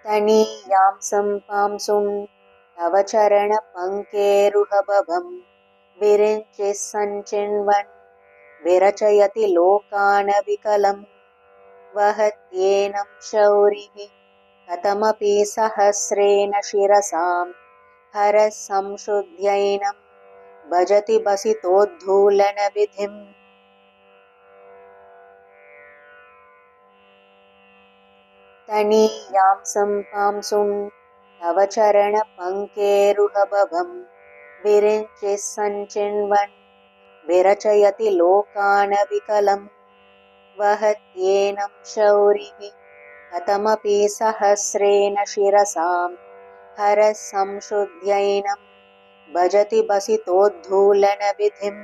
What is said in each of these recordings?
तणीयां सम्पांसुं तव चरणपङ्केरुहभवं विरिञ्चिः सञ्चिन्वन् विरचयति लोकानविकलं वहत्येनं शौरिः कथमपि सहस्रेण शिरसां हरः संशुद्ध्यैनं भजति बसितोद्धूलनविधिम् तणीयां सम्पांसुं तव चरणपङ्केरुहभवं विरिञ्चिः सञ्चिन्वन् विरचयति लोकानविकलं वहत्येनं शौरिः कथमपि सहस्रेण शिरसां हरः संशुद्ध्यैनं भजति बसितोद्धूलनविधिम्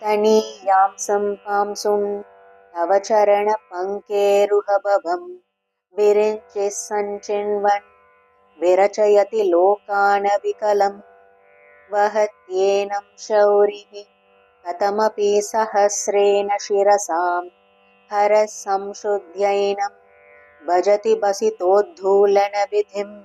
तणीयां सम्पांसुं तव चरणपङ्केरुहभवं विरिञ्चिः सञ्चिन्वन् विरचयति लोकानविकलं वहत्येनं शौरिः कथमपि सहस्रेण शिरसां हरः संशुद्ध्यैनं भजति बसितोद्धूलनविधिम्